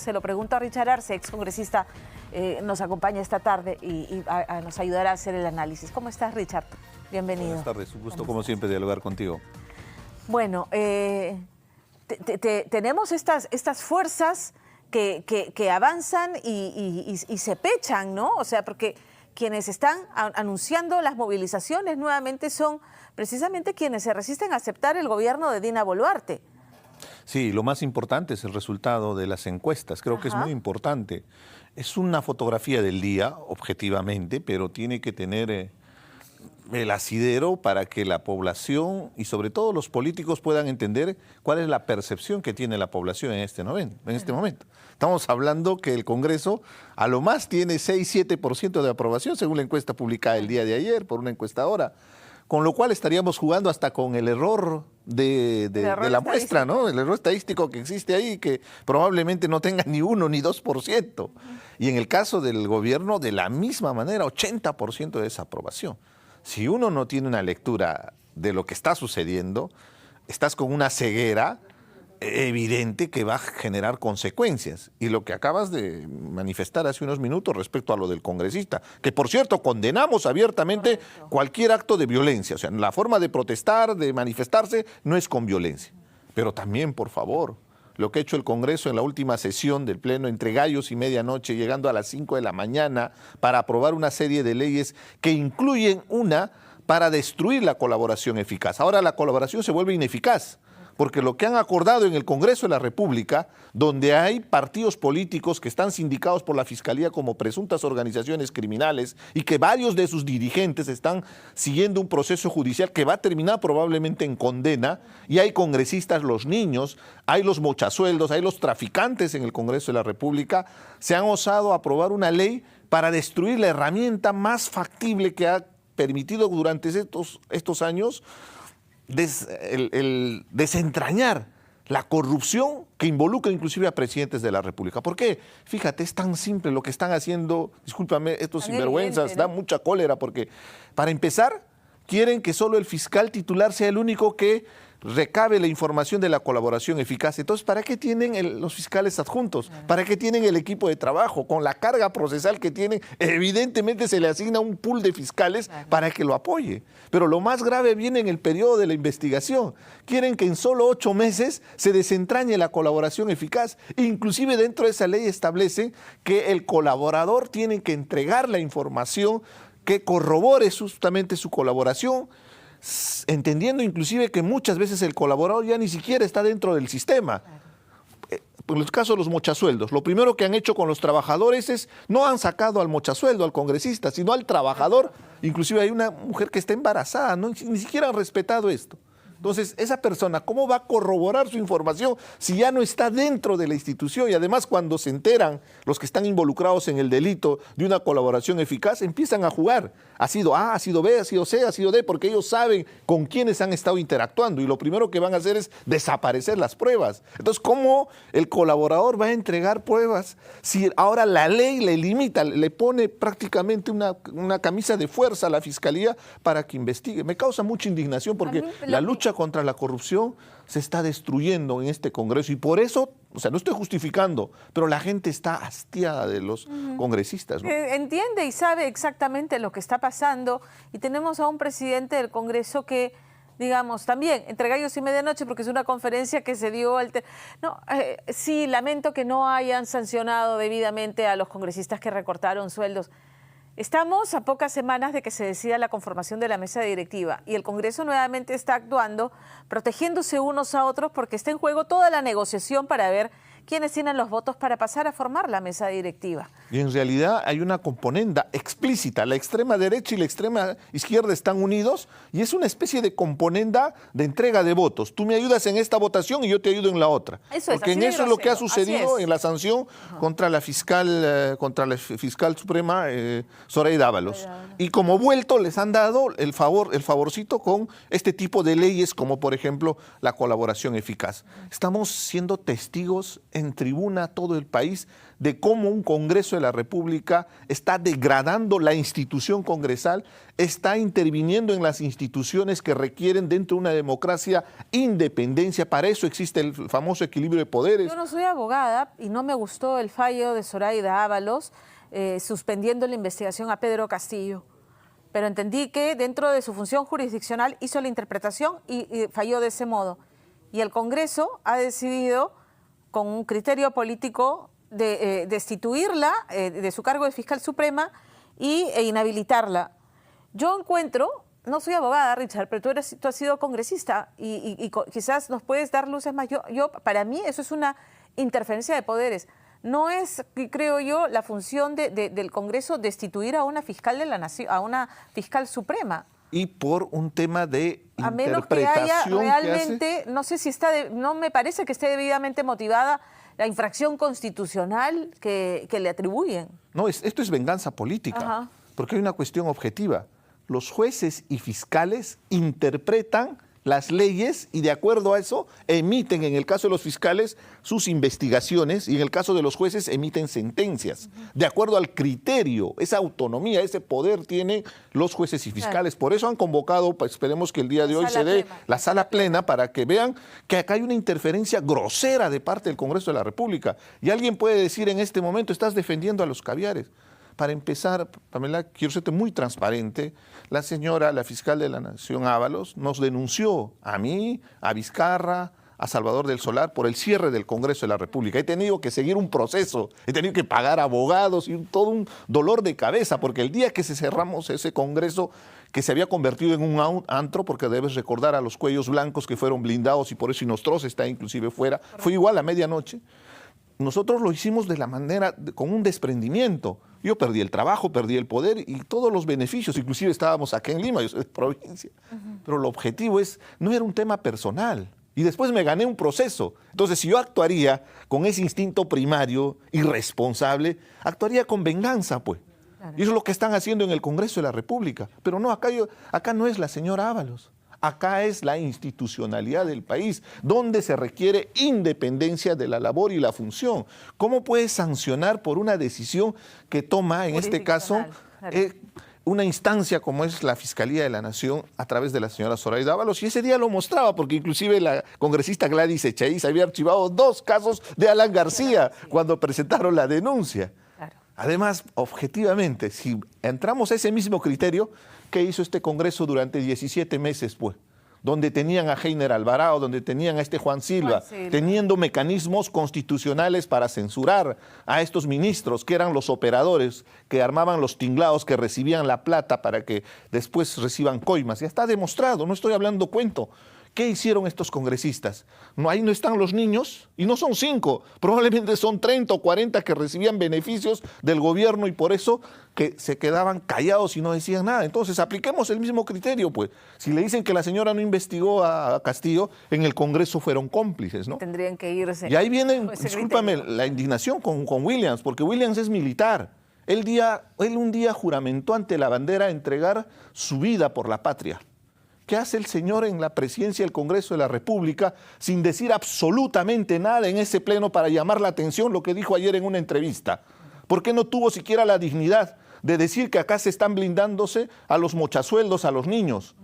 Se lo pregunto a Richard Arce, ex congresista, nos acompaña esta tarde y nos ayudará a hacer el análisis. ¿Cómo estás, Richard? Bienvenido. Buenas tardes, un gusto como siempre dialogar contigo. Bueno, tenemos estas fuerzas que avanzan y se pechan, ¿no? O sea, porque quienes están anunciando las movilizaciones nuevamente son precisamente quienes se resisten a aceptar el gobierno de Dina Boluarte. Sí, lo más importante es el resultado de las encuestas. Creo que es muy importante. Es una fotografía del día, objetivamente, pero tiene que tener el asidero para que la población y sobre todo los políticos puedan entender cuál es la percepción que tiene la población en este momento. Estamos hablando que el Congreso a lo más tiene 6-7% de aprobación, según la encuesta publicada el día de ayer por una encuestadora. Con lo cual estaríamos jugando hasta con el error de la muestra, ¿no? El error estadístico que existe ahí, que probablemente no tenga ni 1 ni 2%. Y en el caso del gobierno, de la misma manera, 80% de desaprobación. Si uno no tiene una lectura de lo que está sucediendo, estás con una ceguera evidente que va a generar consecuencias. Y lo que acabas de manifestar hace unos minutos respecto a lo del congresista, que por cierto condenamos abiertamente cualquier acto de violencia. O sea, la forma de protestar, de manifestarse, no es con violencia. Pero también, por favor, lo que ha hecho el Congreso en la última sesión del Pleno, entre gallos y medianoche, llegando a las 5 de la mañana, para aprobar una serie de leyes que incluyen una para destruir la colaboración eficaz. Ahora la colaboración se vuelve ineficaz, porque lo que han acordado en el Congreso de la República, donde hay partidos políticos que están sindicados por la Fiscalía como presuntas organizaciones criminales y que varios de sus dirigentes están siguiendo un proceso judicial que va a terminar probablemente en condena, y hay congresistas, los niños, hay los mochasueldos, hay los traficantes en el Congreso de la República, se han osado aprobar una ley para destruir la herramienta más factible que ha permitido durante estos años desentrañar la corrupción que involucra inclusive a presidentes de la República. ¿Por qué? Fíjate, es tan simple lo que están haciendo, discúlpame, estos sinvergüenzas, da mucha cólera, porque para empezar, quieren que solo el fiscal titular sea el único que recabe la información de la colaboración eficaz. Entonces, ¿para qué tienen los fiscales adjuntos? ¿Para qué tienen el equipo de trabajo? Con la carga procesal que tienen, evidentemente se le asigna un pool de fiscales para que lo apoye. Pero lo más grave viene en el periodo de la investigación. Quieren que en solo 8 meses se desentrañe la colaboración eficaz. Inclusive dentro de esa ley establecen que el colaborador tiene que entregar la información que corrobore justamente su colaboración, entendiendo inclusive que muchas veces el colaborador ya ni siquiera está dentro del sistema. En el caso de los mochasueldos, lo primero que han hecho con los trabajadores es, no han sacado al mochasueldo, al congresista, sino al trabajador. Inclusive hay una mujer que está embarazada, ni siquiera han respetado esto. Entonces, esa persona, ¿cómo va a corroborar su información si ya no está dentro de la institución? Y además, cuando se enteran los que están involucrados en el delito de una colaboración eficaz, empiezan a jugar. Ha sido A, ha sido B, ha sido C, ha sido D, porque ellos saben con quiénes han estado interactuando. Y lo primero que van a hacer es desaparecer las pruebas. Entonces, ¿cómo el colaborador va a entregar pruebas si ahora la ley le limita, le pone prácticamente una camisa de fuerza a la Fiscalía para que investigue? Me causa mucha indignación porque la lucha contra la corrupción se está destruyendo en este Congreso, y por eso, o sea, no estoy justificando, pero la gente está hastiada de los congresistas, ¿no? Entiende y sabe exactamente lo que está pasando, y tenemos a un presidente del Congreso que, digamos, también, entre gallos y medianoche, porque es una conferencia que se dio sí, lamento que no hayan sancionado debidamente a los congresistas que recortaron sueldos. Estamos a pocas semanas de que se decida la conformación de la mesa directiva, y el Congreso nuevamente está actuando, protegiéndose unos a otros, porque está en juego toda la negociación para ver quiénes tienen los votos para pasar a formar la mesa directiva. Y en realidad hay una componenda explícita. La extrema derecha y la extrema izquierda están unidos, y es una especie de componenda de entrega de votos. Tú me ayudas en esta votación y yo te ayudo en la otra. Porque en eso es lo que ha sucedido en la sanción contra la fiscal suprema, Zoraida Ábalos. Y como vuelto les han dado el favorcito con este tipo de leyes, como por ejemplo la colaboración eficaz. Estamos siendo testigos en tribuna a todo el país de cómo un Congreso de la República está degradando la institución congresal, está interviniendo en las instituciones que requieren dentro de una democracia independencia. Para eso existe el famoso equilibrio de poderes. Yo no soy abogada y no me gustó el fallo de Zoraida Ábalos suspendiendo la investigación a Pedro Castillo. Pero entendí que dentro de su función jurisdiccional hizo la interpretación y falló de ese modo. Y el Congreso ha decidido, con un criterio político, de destituirla de su cargo de fiscal suprema e inhabilitarla. Yo encuentro, no soy abogada, Richard, pero tú has sido congresista y quizás nos puedes dar luces más. Para mí eso es una interferencia de poderes. No es, creo yo, la función del Congreso destituir a una fiscal de la nación, a una fiscal suprema. Y por un tema de a menos que haya realmente, no sé si no me parece que esté debidamente motivada la infracción constitucional que le atribuyen. No, esto es venganza política, Ajá. Porque hay una cuestión objetiva. Los jueces y fiscales interpretan las leyes y de acuerdo a eso emiten, en el caso de los fiscales, sus investigaciones y en el caso de los jueces emiten sentencias. De acuerdo al criterio, esa autonomía, ese poder tienen los jueces y fiscales. Claro. Por eso han convocado, esperemos que el día de hoy se dé la sala plena para que vean que acá hay una interferencia grosera de parte del Congreso de la República. Y alguien puede decir en este momento, estás defendiendo a los caviares. Para empezar, Pamela, quiero ser muy transparente. La señora, la fiscal de la Nación Ábalos, nos denunció a mí, a Vizcarra, a Salvador del Solar por el cierre del Congreso de la República. He tenido que seguir un proceso, he tenido que pagar abogados y todo un dolor de cabeza, porque el día que cerramos ese Congreso, que se había convertido en un antro, porque debes recordar a los cuellos blancos que fueron blindados y por eso Inostroz está inclusive fuera, fue igual a medianoche. Nosotros lo hicimos de la manera, con un desprendimiento. Yo perdí el trabajo, perdí el poder y todos los beneficios, inclusive estábamos acá en Lima, yo soy de provincia. Pero el objetivo no era un tema personal. Y después me gané un proceso. Entonces, si yo actuaría con ese instinto primario, irresponsable, actuaría con venganza, pues. Claro. Y eso es lo que están haciendo en el Congreso de la República. Pero no, acá no es la señora Ábalos. Acá es la institucionalidad del país, donde se requiere independencia de la labor y la función. ¿Cómo puedes sancionar por una decisión que toma, en este caso, una instancia como es la Fiscalía de la Nación a través de la señora Zoraida Ábalos? Y ese día lo mostraba, porque inclusive la congresista Gladys Echaíz había archivado 2 casos de Alan García cuando presentaron la denuncia. Además, objetivamente, si entramos a ese mismo criterio, ¿qué hizo este Congreso durante 17 meses, pues? Donde tenían a Heiner Alvarado, donde tenían a Juan Silva, teniendo mecanismos constitucionales para censurar a estos ministros, que eran los operadores, que armaban los tinglados, que recibían la plata para que después reciban coimas. Ya está demostrado, no estoy hablando cuento. ¿Qué hicieron estos congresistas? Ahí no están los niños, y no son 5, probablemente son 30 o 40 que recibían beneficios del gobierno y por eso que se quedaban callados y no decían nada. Entonces, apliquemos el mismo criterio, pues. Si le dicen que la señora no investigó a Castillo, en el Congreso fueron cómplices, ¿no? Tendrían que irse. Y ahí viene, discúlpame, la indignación con Williams, porque Williams es militar. Él un día juramentó ante la bandera entregar su vida por la patria. ¿Qué hace el señor en la presidencia del Congreso de la República sin decir absolutamente nada en ese pleno para llamar la atención lo que dijo ayer en una entrevista? ¿Por qué no tuvo siquiera la dignidad de decir que acá se están blindándose a los mochasueldos, a los niños?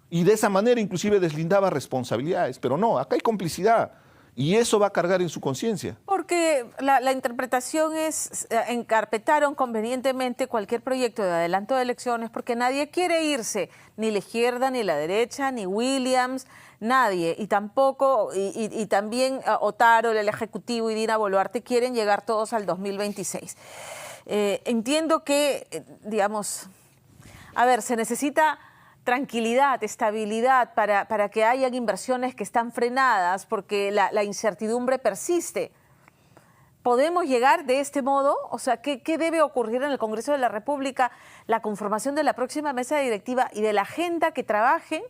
Y de esa manera inclusive deslindaba responsabilidades. Pero no, acá hay complicidad. Y eso va a cargar en su conciencia. Porque la interpretación es, encarpetaron convenientemente cualquier proyecto de adelanto de elecciones porque nadie quiere irse, ni la izquierda, ni la derecha, ni Williams, nadie. Y tampoco, y también Otaro, el Ejecutivo y Dina Boluarte quieren llegar todos al 2026. Entiendo que, digamos, a ver, se necesita tranquilidad, estabilidad para que hayan inversiones que están frenadas porque la incertidumbre persiste. ¿Podemos llegar de este modo? O sea, ¿qué debe ocurrir en el Congreso de la República? La conformación de la próxima mesa directiva y de la agenda que trabajen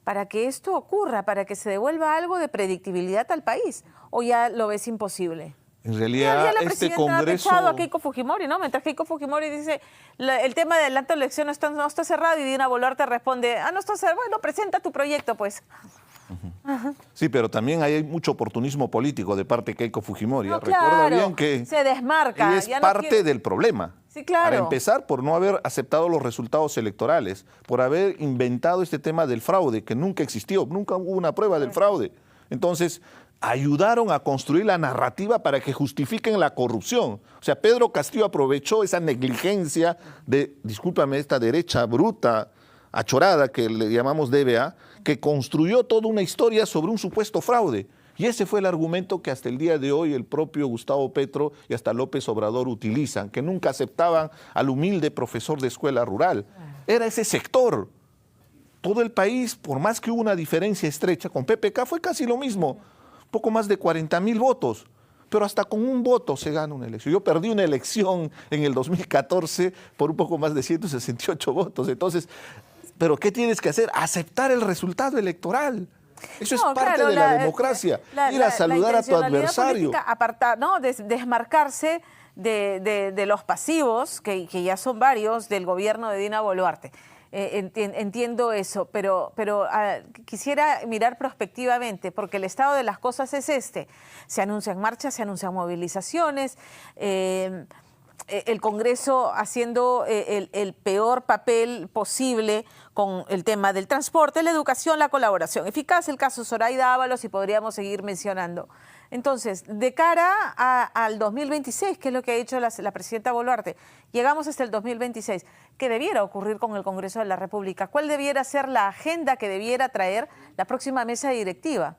para que esto ocurra, para que se devuelva algo de predictibilidad al país. ¿O ya lo ves imposible? En realidad, este Congreso... ha a Keiko Fujimori, ¿no? Mientras Keiko Fujimori dice, el tema de adelanto de elecciones no está cerrado y Dina Boluarte responde, no está cerrado, bueno, presenta tu proyecto, pues. Sí, pero también hay mucho oportunismo político de parte de Keiko Fujimori. No, Recuerda claro, bien que se desmarca. y es ya no parte quiere- del problema. Sí, claro. Para empezar, por no haber aceptado los resultados electorales, por haber inventado este tema del fraude, que nunca existió, nunca hubo una prueba del fraude. Entonces, ayudaron a construir la narrativa para que justifiquen la corrupción. O sea, Pedro Castillo aprovechó esa negligencia de, discúlpame, esta derecha bruta, achorada, que le llamamos DBA, que construyó toda una historia sobre un supuesto fraude. Y ese fue el argumento que hasta el día de hoy el propio Gustavo Petro y hasta López Obrador utilizan, que nunca aceptaban al humilde profesor de escuela rural. Era ese sector. Todo el país, por más que hubo una diferencia estrecha, con PPK fue casi lo mismo, poco más de 40,000 votos. Pero hasta con un voto se gana una elección. Yo perdí una elección en el 2014 por un poco más de 168 votos. Entonces, ¿pero qué tienes que hacer? Aceptar el resultado electoral. Eso es parte claro, de la democracia. Ir a saludar a tu adversario. Apartar, ¿no? Desmarcarse de los pasivos, que ya son varios, del gobierno de Dina Boluarte. Entiendo eso, pero quisiera mirar prospectivamente, porque el estado de las cosas es este. Se anuncian marchas, se anuncian movilizaciones, el Congreso haciendo el peor papel posible con el tema del transporte, la educación, la colaboración eficaz, el caso Zoraida Ábalos, y podríamos seguir mencionando. Entonces, de cara al 2026, que es lo que ha dicho la presidenta Boluarte, llegamos hasta el 2026, ¿qué debiera ocurrir con el Congreso de la República? ¿Cuál debiera ser la agenda que debiera traer la próxima mesa directiva?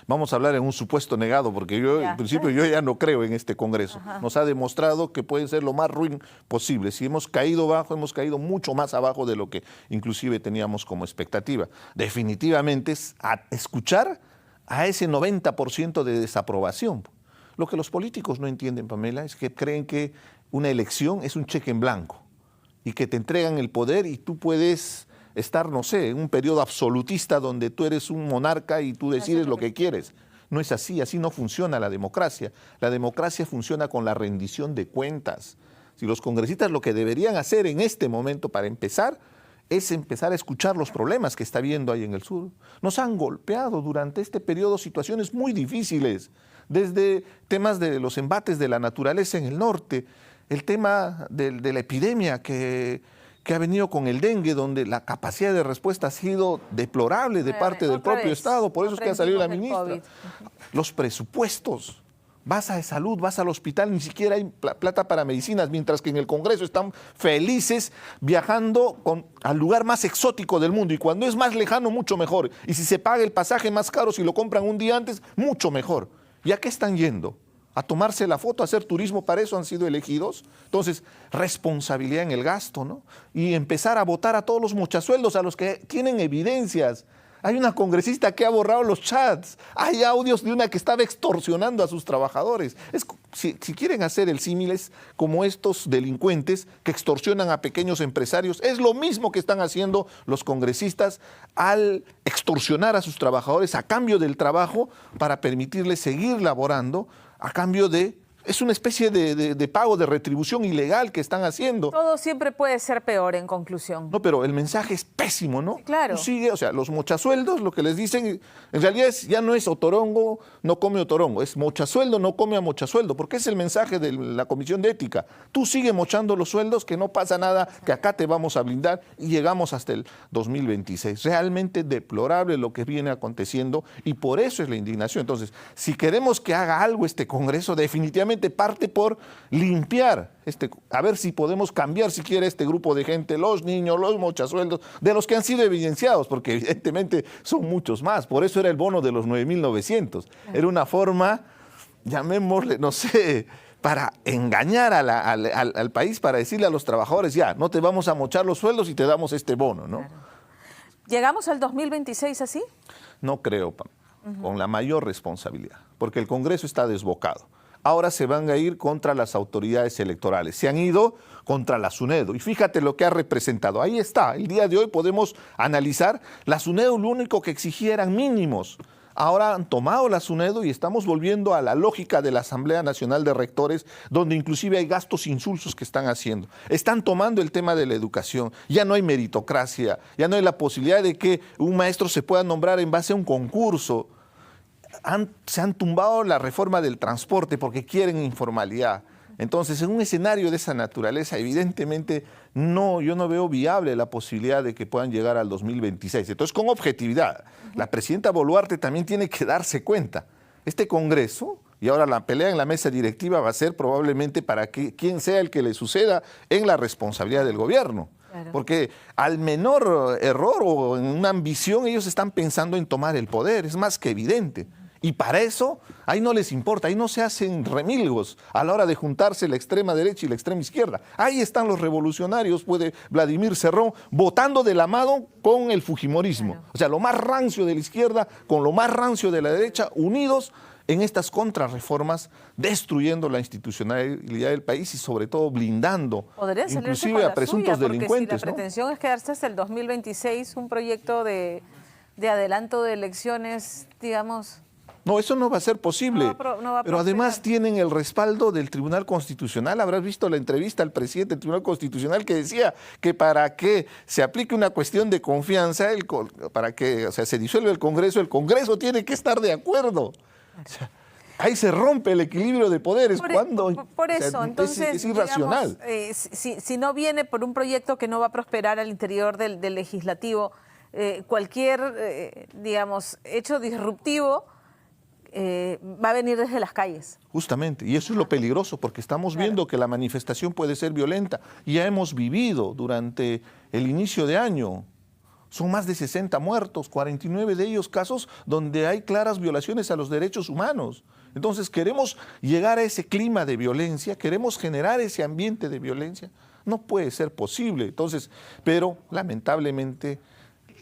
Vamos a hablar en un supuesto negado, porque yo, en principio, yo ya no creo en este Congreso. Nos ha demostrado que puede ser lo más ruin posible. Si hemos caído bajo, hemos caído mucho más abajo de lo que inclusive teníamos como expectativa. Definitivamente es escuchar a ese 90% de desaprobación. Lo que los políticos no entienden, Pamela, es que creen que una elección es un cheque en blanco y que te entregan el poder y tú puedes estar, no sé, en un periodo absolutista donde tú eres un monarca y tú decides lo que quieres. No es así, así no funciona la democracia. La democracia funciona con la rendición de cuentas. Si los congresistas lo que deberían hacer en este momento para empezar es empezar a escuchar los problemas que está habiendo ahí en el sur. Nos han golpeado durante este periodo situaciones muy difíciles, desde temas de los embates de la naturaleza en el norte, el tema de la epidemia que ha venido con el dengue, donde la capacidad de respuesta ha sido deplorable de parte del propio Estado, por eso es que ha salido la ministra. Los presupuestos. Vas a salud, vas al hospital, ni siquiera hay plata para medicinas, mientras que en el Congreso están felices viajando al lugar más exótico del mundo. Y cuando es más lejano, mucho mejor. Y si se paga el pasaje más caro, si lo compran un día antes, mucho mejor. ¿Y a qué están yendo? ¿A tomarse la foto, a hacer turismo? ¿Para eso han sido elegidos? Entonces, responsabilidad en el gasto, ¿no? Y empezar a votar a todos los mochasueldos, a los que tienen evidencias. Hay una congresista que ha borrado los chats. Hay audios de una que estaba extorsionando a sus trabajadores. Si quieren hacer el símiles como estos delincuentes que extorsionan a pequeños empresarios, es lo mismo que están haciendo los congresistas al extorsionar a sus trabajadores a cambio del trabajo para permitirles seguir laborando, a cambio de... Es una especie de pago, de retribución ilegal que están haciendo. Todo siempre puede ser peor, en conclusión. No, pero el mensaje es pésimo, ¿no? Sí, claro. O sea, los mochasueldos, lo que les dicen, en realidad ya no es otorongo, no come otorongo, es mochasueldo, no come a mochasueldo, porque es el mensaje de la Comisión de Ética. Tú sigue mochando los sueldos, que no pasa nada, que acá te vamos a blindar, y llegamos hasta el 2026. Realmente deplorable lo que viene aconteciendo, y por eso es la indignación. Entonces, si queremos que haga algo este Congreso, definitivamente parte por limpiar, a ver si podemos cambiar siquiera este grupo de gente, los niños, los mochasueldos, de los que han sido evidenciados, porque evidentemente son muchos más. Por eso era el bono de los 9.900. Era una forma, llamémosle, no sé, para engañar al país, para decirle a los trabajadores, ya, no te vamos a mochar los sueldos y te damos este bono, ¿no? Claro. ¿Llegamos al 2026 así? No creo, Pam, con la mayor responsabilidad, porque el Congreso está desbocado. Ahora se van a ir contra las autoridades electorales. Se han ido contra la SUNEDU. Y fíjate lo que ha representado. Ahí está. El día de hoy podemos analizar. La SUNEDU lo único que exigía eran mínimos. ahora han tomado la SUNEDU y estamos volviendo a la lógica de la Asamblea Nacional de Rectores, donde inclusive hay gastos insulsos que están haciendo. Están tomando el tema de la educación, ya no hay meritocracia, ya no hay la posibilidad de que un maestro se pueda nombrar en base a un concurso. Se han tumbado la reforma del transporte porque quieren informalidad. Entonces, en un escenario de esa naturaleza, evidentemente, yo no veo viable la posibilidad de que puedan llegar al 2026. Entonces, con objetividad, la presidenta Boluarte también tiene que darse cuenta. Este Congreso, y ahora la pelea en la mesa directiva va a ser probablemente para que quien sea el que le suceda en la responsabilidad del gobierno. Claro. Porque al menor error o en una ambición, ellos están pensando en tomar el poder, es más que evidente. Y para eso, ahí no les importa, ahí no se hacen remilgos a la hora de juntarse la extrema derecha y la extrema izquierda. Ahí están los revolucionarios, puede Vladimir Cerrón, votando de la mano con el fujimorismo. Claro. O sea, lo más rancio de la izquierda con lo más rancio de la derecha, unidos en estas contrarreformas, destruyendo la institucionalidad del país y sobre todo blindando inclusive a presuntos delincuentes. Si la pretensión es quedarse hasta el 2026, un proyecto de adelanto de elecciones, digamos... No, eso no va a ser posible, pero además tienen el respaldo del Tribunal Constitucional. Habrás visto la entrevista al presidente del Tribunal Constitucional que decía que para que se aplique una cuestión de confianza, para que se disuelva el Congreso tiene que estar de acuerdo. O sea, ahí se rompe el equilibrio de poderes. Por eso, entonces, es irracional. Digamos, si no viene por un proyecto que no va a prosperar al interior del legislativo, cualquier, digamos, hecho disruptivo va a venir desde las calles. Justamente, y eso es lo peligroso, porque estamos viendo que la manifestación puede ser violenta. Ya hemos vivido durante el inicio de año, son más de 60 muertos, 49 de ellos casos donde hay claras violaciones a los derechos humanos. Entonces queremos llegar a ese clima de violencia, queremos generar ese ambiente de violencia. No puede ser posible. Entonces, pero lamentablemente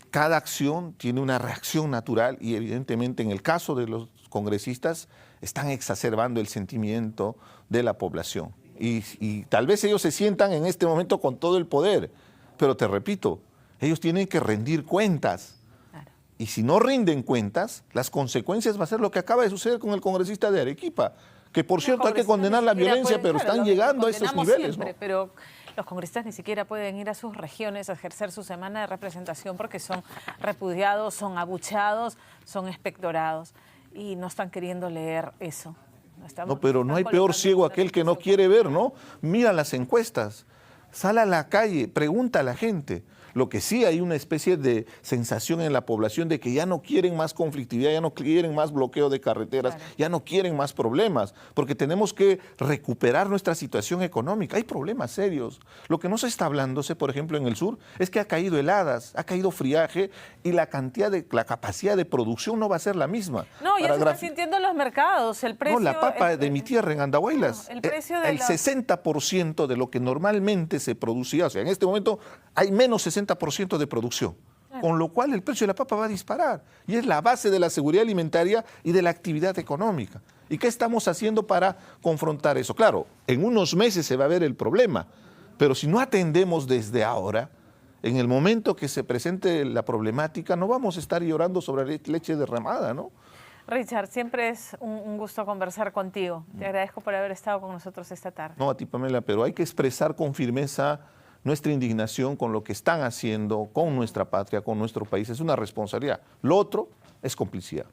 cada acción tiene una reacción natural y evidentemente en el caso de los congresistas están exacerbando el sentimiento de la población. Y tal vez ellos se sientan en este momento con todo el poder, pero te repito, ellos tienen que rendir cuentas. Claro. Y si no rinden cuentas, las consecuencias va a ser lo que acaba de suceder con el congresista de Arequipa, que por cierto hay que condenar la violencia, pero están llegando a esos niveles. Siempre, ¿no? Pero los congresistas ni siquiera pueden ir a sus regiones a ejercer su semana de representación porque son repudiados, son abucheados, son expectorados y no están queriendo leer eso. No, pero no hay peor ciego aquel que no quiere ver, ¿no? Mira las encuestas, sale a la calle, pregunta a la gente. Lo que sí hay una especie de sensación en la población de que ya no quieren más conflictividad, ya no quieren más bloqueo de carreteras, claro, ya no quieren más problemas, porque tenemos que recuperar nuestra situación económica. Hay problemas serios. Lo que no se está hablándose, por ejemplo, en el sur, es que ha caído heladas, ha caído friaje y la capacidad de producción no va a ser la misma. No, ya se está sintiendo en los mercados. El precio, no, la papa de mi tierra en Andahuaylas, el precio de 60% de lo que normalmente se producía, o sea, en este momento hay menos 60% de producción, con lo cual el precio de la papa va a disparar y es la base de la seguridad alimentaria y de la actividad económica. ¿Y qué estamos haciendo para confrontar eso? Claro, en unos meses se va a ver el problema, pero si no atendemos desde ahora, en el momento que se presente la problemática, no vamos a estar llorando sobre leche derramada, ¿no? Richard, siempre es un gusto conversar contigo. Te agradezco por haber estado con nosotros esta tarde. No, a ti, Pamela, pero hay que expresar con firmeza nuestra indignación con lo que están haciendo con nuestra patria, con nuestro país. Es una responsabilidad. Lo otro es complicidad.